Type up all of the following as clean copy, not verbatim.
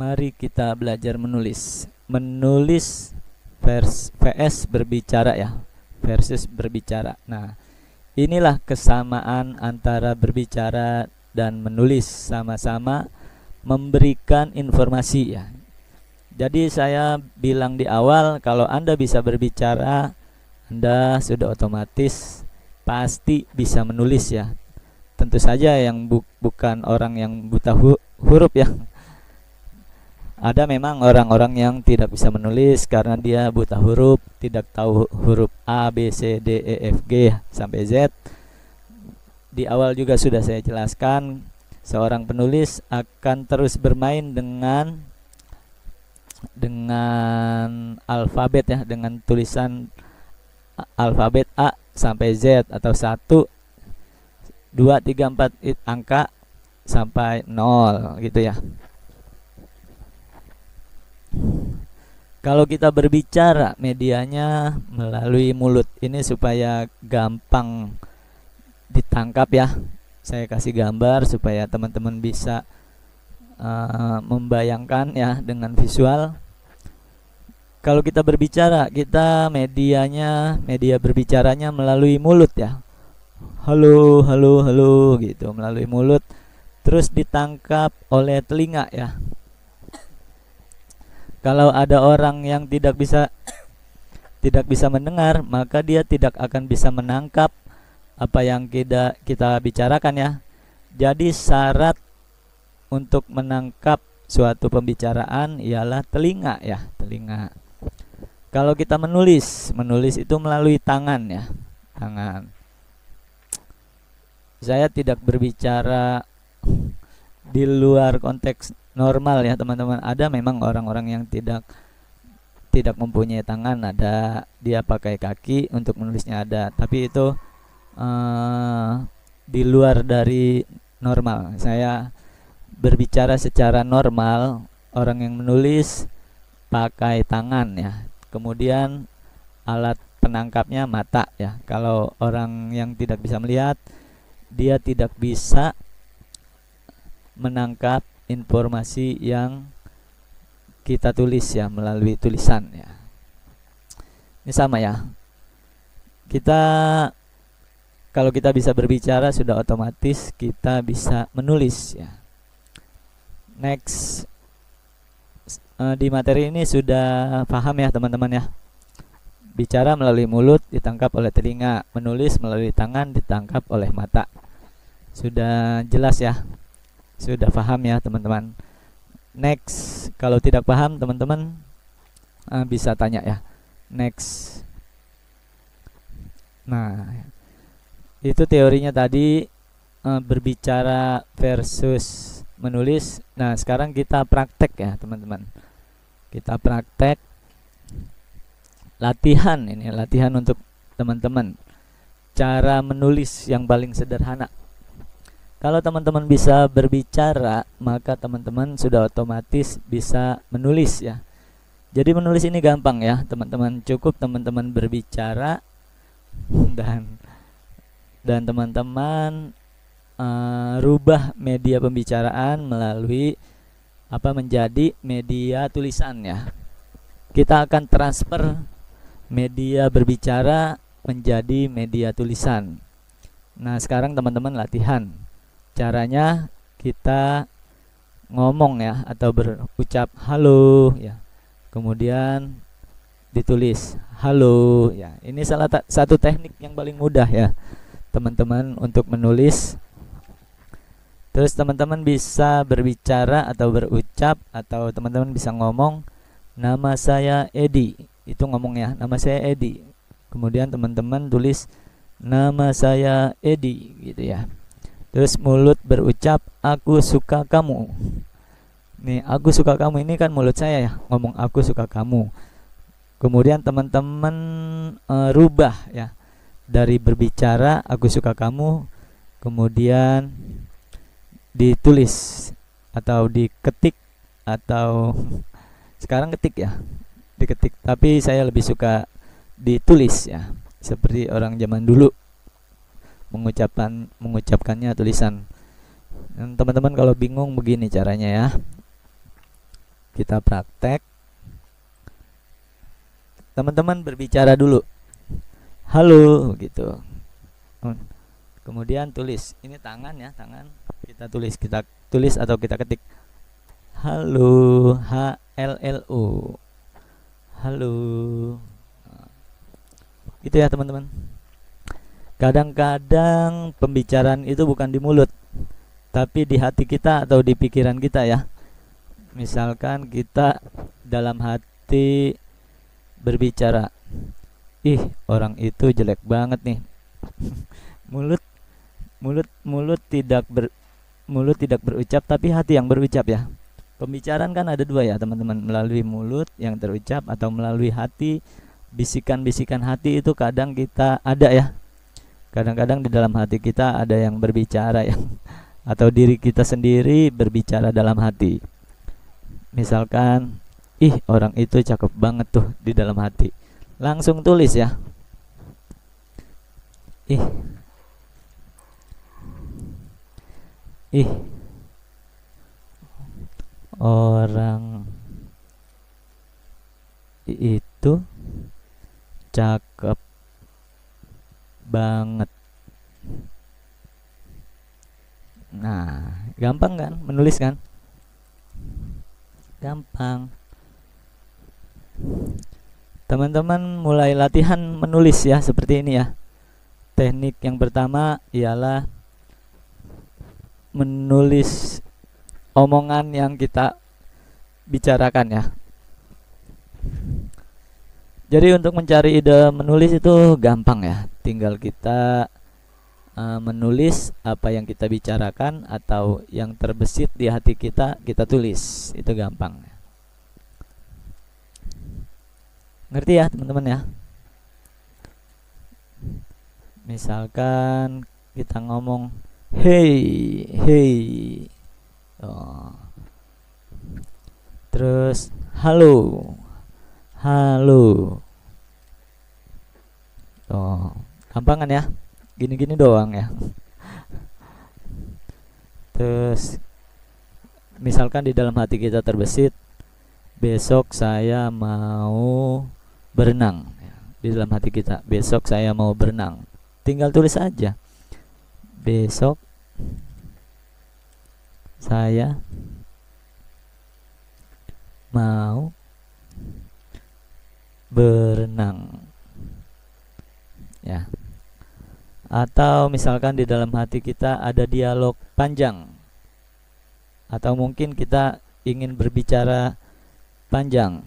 Mari kita belajar menulis. Menulis vs berbicara ya, versus berbicara. Nah, inilah kesamaan antara berbicara dan menulis, sama-sama memberikan informasi ya. Jadi saya bilang di awal, kalau Anda bisa berbicara, Anda sudah otomatis pasti bisa menulis ya. Tentu saja yang bukan orang yang buta huruf ya. Ada memang orang-orang yang tidak bisa menulis karena dia buta huruf, tidak tahu huruf A, B, C, D, E, F, G sampai Z. Di awal juga sudah saya jelaskan, seorang penulis akan terus bermain dengan alfabet ya, dengan tulisan alfabet A sampai Z atau 1, 2, 3, 4 angka sampai 0 gitu ya. Kalau kita berbicara, medianya melalui mulut. Ini supaya gampang ditangkap ya. Saya kasih gambar supaya teman-teman bisa membayangkan ya dengan visual. Kalau kita berbicara, kita media berbicaranya melalui mulut ya. Halo, halo, halo gitu, melalui mulut. Terus ditangkap oleh telinga ya. Kalau ada orang yang tidak bisa mendengar, maka dia tidak akan bisa menangkap apa yang kita bicarakan ya. Jadi syarat untuk menangkap suatu pembicaraan ialah telinga ya, telinga. Kalau kita menulis itu melalui tangan ya, tangan. Saya tidak berbicara di luar konteks normal ya teman-teman. Ada memang orang-orang yang tidak mempunyai tangan, ada dia pakai kaki untuk menulisnya ada, tapi itu di luar dari normal. Saya berbicara secara normal, orang yang menulis pakai tangan ya, kemudian alat penangkapnya mata ya. Kalau orang yang tidak bisa melihat, dia tidak bisa menangkap informasi yang kita tulis ya, melalui tulisan ya. Ini sama ya. Kalau kita bisa berbicara, sudah otomatis kita bisa menulis ya. Next, di materi ini sudah paham ya teman-teman ya. Bicara melalui mulut ditangkap oleh telinga, menulis melalui tangan ditangkap oleh mata. Sudah jelas ya, sudah paham ya teman-teman. Next, kalau tidak paham teman-teman bisa tanya ya. Next. Nah, itu teorinya tadi, berbicara versus menulis. Nah, sekarang kita praktek ya teman-teman. Kita praktek latihan, ini latihan untuk teman-teman. Cara menulis yang paling sederhana. Kalau teman-teman bisa berbicara, maka teman-teman sudah otomatis bisa menulis ya. Jadi menulis ini gampang ya teman-teman. Cukup teman-teman berbicara dan teman-teman rubah media pembicaraan menjadi media tulisan ya. Kita akan transfer media berbicara menjadi media tulisan. Nah, sekarang teman-teman latihan. Caranya kita ngomong ya, atau berucap halo ya, kemudian ditulis halo ya. Ini salah satu teknik yang paling mudah ya teman-teman untuk menulis. Terus teman-teman bisa berbicara atau berucap, atau teman-teman bisa ngomong nama saya Edi. Itu ngomongnya nama saya Edi. Kemudian teman-teman tulis nama saya Edi gitu ya. Terus mulut berucap aku suka kamu. Nih, aku suka kamu ini kan mulut saya ya, ngomong aku suka kamu. Kemudian teman-teman rubah ya, dari berbicara aku suka kamu, kemudian ditulis atau diketik, atau sekarang ketik ya, diketik, tapi saya lebih suka ditulis ya, seperti orang zaman dulu mengucapkannya tulisan. Dan teman-teman kalau bingung begini caranya ya. Kita praktek. Teman-teman berbicara dulu, halo gitu. Kemudian tulis, ini tangan ya, tangan kita tulis atau kita ketik halo, HLLO, halo. Gitu ya teman-teman. Kadang-kadang pembicaraan itu bukan di mulut, tapi di hati kita atau di pikiran kita ya. Misalkan kita dalam hati berbicara, ih orang itu jelek banget nih. mulut tidak berucap, tapi hati yang berucap ya. Pembicaraan kan ada dua ya teman-teman, melalui mulut yang terucap atau melalui hati. Bisikan-bisikan hati itu kadang kita ada ya. Kadang-kadang di dalam hati kita ada yang berbicara ya, atau diri kita sendiri berbicara dalam hati. Misalkan, ih orang itu cakep banget tuh di dalam hati. Langsung tulis ya. Ih orang itu cakep banget. Nah, gampang kan menulis kan? Gampang. Teman-teman mulai latihan menulis ya, seperti ini ya. Teknik yang pertama ialah menulis omongan yang kita bicarakan ya. Jadi untuk mencari ide menulis itu gampang ya. Tinggal kita menulis apa yang kita bicarakan atau yang terbesit di hati kita tulis. Itu gampang. Ngerti ya teman-teman ya? Misalkan kita ngomong hey. Terus halo. Gampang kan ya? Gini-gini doang ya. Terus misalkan di dalam hati kita terbesit, besok saya mau berenang. Di dalam hati kita, besok saya mau berenang. Tinggal tulis aja, besok saya mau berenang ya. Atau misalkan di dalam hati kita ada dialog panjang, atau mungkin kita ingin berbicara panjang.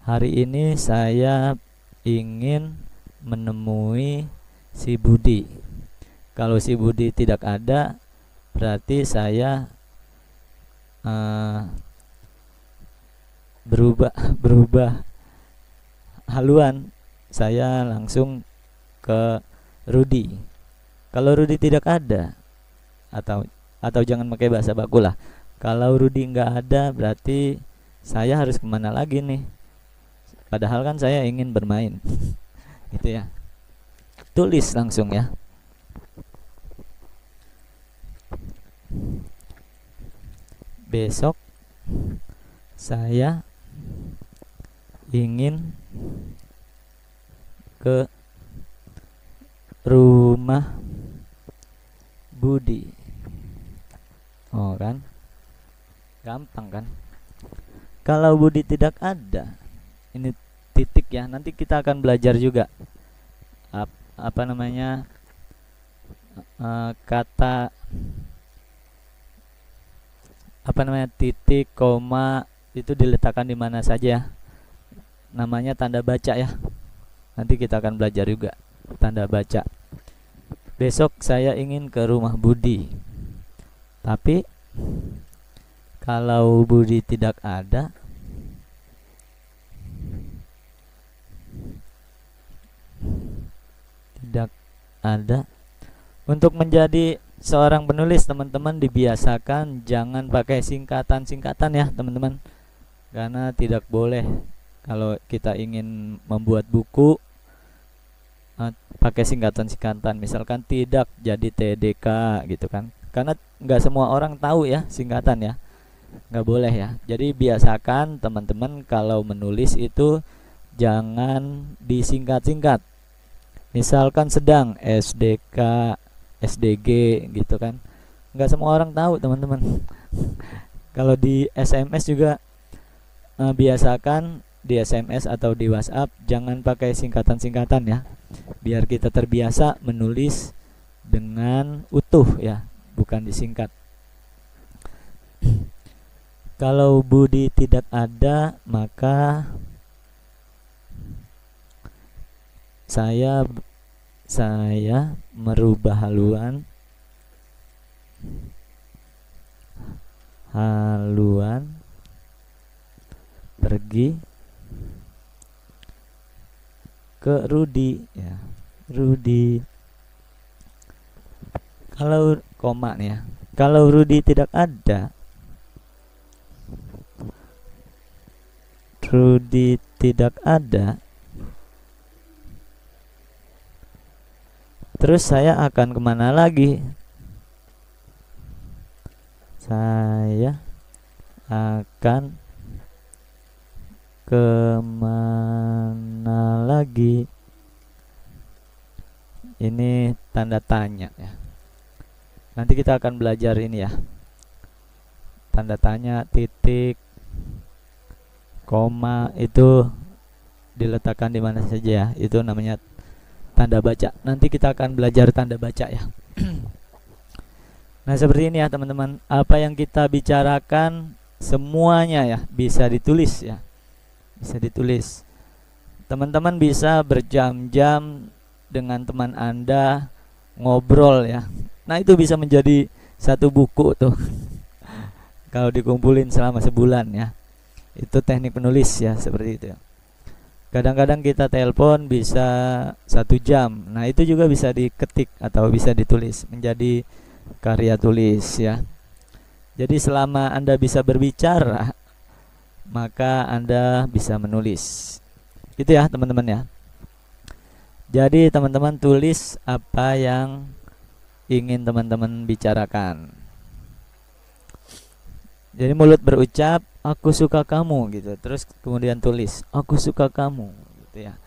Hari ini saya ingin menemui si Budi. Kalau si Budi tidak ada, berarti saya berubah haluan, saya langsung ke Rudi. Kalau Rudi tidak ada, atau jangan pakai bahasa baku lah. Kalau Rudi nggak ada, berarti saya harus kemana lagi nih? Padahal kan saya ingin bermain. Gitu ya. Tulis langsung ya. Besok saya ingin ke rumah Budi. Oh kan, gampang kan? Kalau Budi tidak ada, ini titik ya. Nanti kita akan belajar juga apa namanya kata titik, koma itu diletakkan di mana saja. Namanya tanda baca ya. Nanti kita akan belajar juga tanda baca. Besok saya ingin ke rumah Budi. Tapi kalau Budi tidak ada, untuk menjadi seorang penulis, teman-teman dibiasakan jangan pakai singkatan-singkatan ya teman-teman, karena tidak boleh. Kalau kita ingin membuat buku pakai singkatan-singkatan, misalkan tidak jadi TDK gitu kan, karena nggak semua orang tahu ya singkatan ya. nggak boleh ya. Jadi biasakan teman-teman kalau menulis itu jangan disingkat-singkat. Misalkan sedang SDK, SDG gitu kan, nggak semua orang tahu teman-teman. Kalau di SMS juga biasakan di SMS atau di WhatsApp jangan pakai singkatan-singkatan ya, biar kita terbiasa menulis dengan utuh ya, bukan disingkat. Kalau Budi tidak ada, maka saya merubah haluan pergi ke Rudi ya, Rudi. Kalau koma nih ya, kalau Rudi tidak ada, Rudi tidak ada, terus saya akan kemana lagi? Saya akan kemana lagi? Ini tanda tanya ya. Nanti kita akan belajar ini ya, tanda tanya, titik, koma itu diletakkan di mana saja ya. Itu namanya tanda baca. Nanti kita akan belajar tanda baca ya. Nah seperti ini ya teman-teman, apa yang kita bicarakan semuanya ya bisa ditulis ya, bisa ditulis. Teman-teman bisa berjam-jam dengan teman Anda ngobrol ya. Nah itu bisa menjadi satu buku tuh kalau dikumpulin selama sebulan ya. Itu teknik penulis ya, seperti itu ya. Kadang-kadang kita telepon bisa 1 jam. Nah itu juga bisa diketik atau bisa ditulis menjadi karya tulis ya. Jadi selama Anda bisa berbicara, maka Anda bisa menulis. Itu ya teman-teman ya. Jadi teman-teman tulis apa yang ingin teman-teman bicarakan. Jadi mulut berucap aku suka kamu gitu, terus kemudian tulis aku suka kamu gitu ya.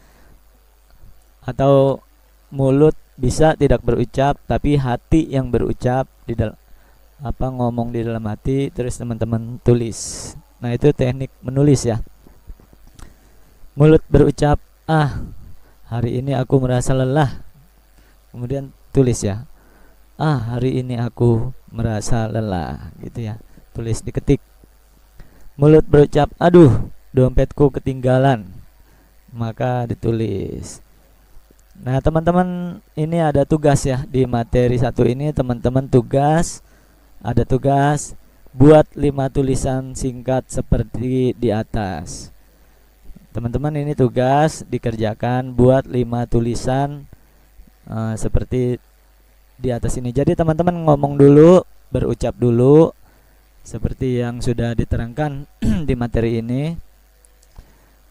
Atau mulut bisa tidak berucap tapi hati yang berucap di dalam ngomong di dalam hati, terus teman-teman tulis. Nah itu teknik menulis ya. Mulut berucap hari ini aku merasa lelah, kemudian tulis ya, hari ini aku merasa lelah gitu ya, tulis, diketik. Mulut berucap aduh dompetku ketinggalan, maka ditulis. Nah teman-teman ini ada tugas ya, di materi 1 ini teman-teman ada tugas buat 5 tulisan singkat seperti di atas. Teman-teman ini tugas dikerjakan buat 5 tulisan seperti di atas ini. Jadi teman-teman ngomong dulu, berucap dulu seperti yang sudah diterangkan di materi ini,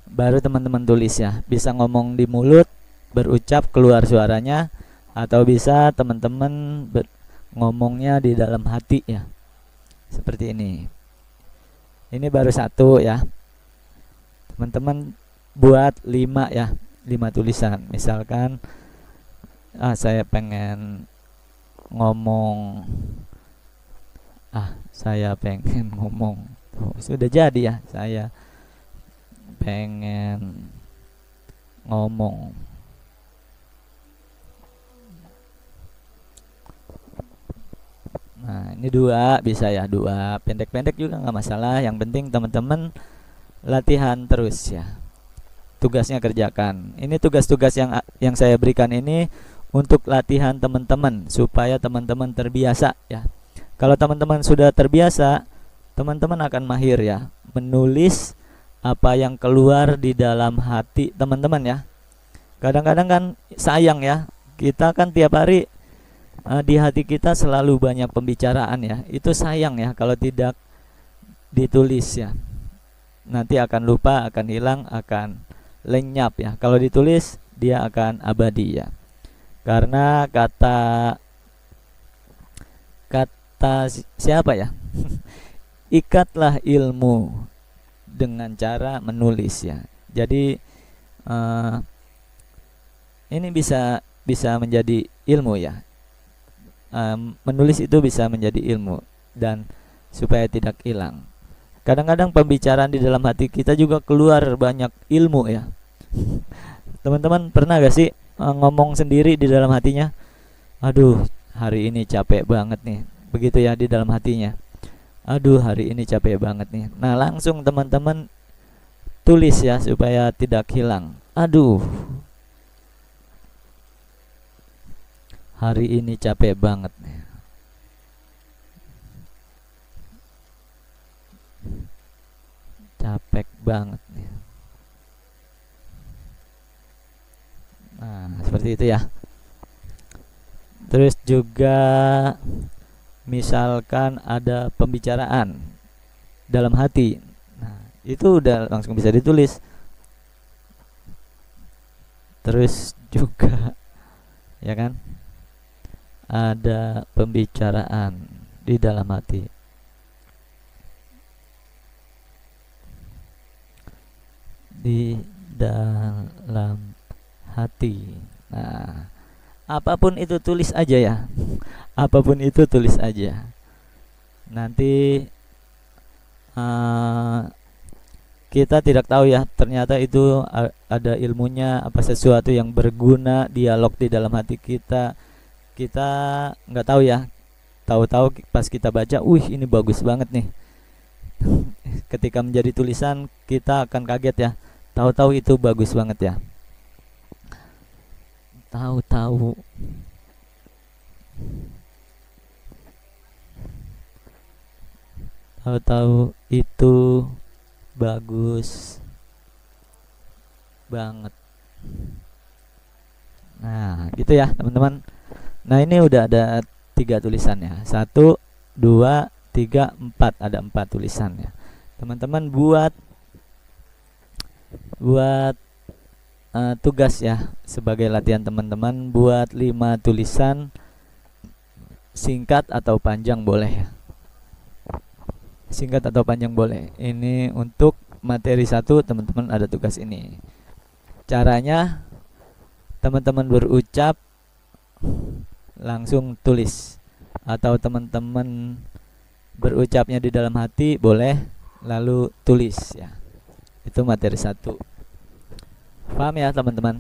baru teman-teman tulis ya. Bisa ngomong di mulut, berucap keluar suaranya, atau bisa teman-teman ngomongnya di dalam hati ya, seperti ini. Ini baru 1 ya. Teman-teman buat 5 ya, 5 tulisan. Misalkan saya pengen ngomong sudah jadi ya, saya pengen ngomong Nah ini 2 bisa ya, 2 pendek-pendek juga nggak masalah. Yang penting teman-teman latihan terus ya, tugasnya kerjakan. Ini tugas-tugas yang saya berikan ini untuk latihan teman-teman supaya teman-teman terbiasa ya. Kalau teman-teman sudah terbiasa, teman-teman akan mahir ya menulis apa yang keluar di dalam hati teman-teman ya. Kadang-kadang kan sayang ya, kita kan tiap hari di hati kita selalu banyak pembicaraan ya. Itu sayang ya kalau tidak ditulis ya. Nanti akan lupa, akan hilang, akan lenyap ya. Kalau ditulis dia akan abadi ya. Karena kata siapa ya? ikatlah ilmu dengan cara menulis ya. Jadi ini bisa menjadi ilmu ya. Menulis itu bisa menjadi ilmu dan supaya tidak hilang. Kadang-kadang pembicaraan di dalam hati kita juga keluar banyak ilmu ya. Teman-teman pernah gak sih ngomong sendiri di dalam hatinya, aduh hari ini capek banget nih, begitu ya di dalam hatinya, aduh hari ini capek banget nih. Nah langsung teman-teman tulis ya supaya tidak hilang, aduh hari ini capek banget nih, capek banget nih. Nah seperti itu ya. Terus juga misalkan ada pembicaraan dalam hati, nah itu udah langsung bisa ditulis. Terus juga ya kan, ada pembicaraan di dalam hati, di dalam hati. Nah apapun itu tulis aja ya. Apapun itu tulis aja. Nanti kita tidak tahu ya, ternyata itu ada ilmunya, apa sesuatu yang berguna, dialog di dalam hati kita. Kita nggak tahu ya. Tahu-tahu pas kita baca, ini bagus banget nih. Ketika menjadi tulisan kita akan kaget ya. Tahu-tahu itu bagus banget ya. Tahu-tahu itu bagus banget. Nah gitu ya teman-teman. Nah ini udah ada 3 tulisannya, 1, 2, 3, 4, ada 4 tulisannya. Teman-teman buat tugas ya, sebagai latihan teman-teman buat 5 tulisan, singkat atau panjang boleh ya, singkat atau panjang boleh. Ini untuk materi 1 teman-teman ada tugas ini. Caranya teman-teman berucap langsung tulis, atau teman-teman berucapnya di dalam hati boleh lalu tulis ya. Itu materi 1. Paham ya teman-teman?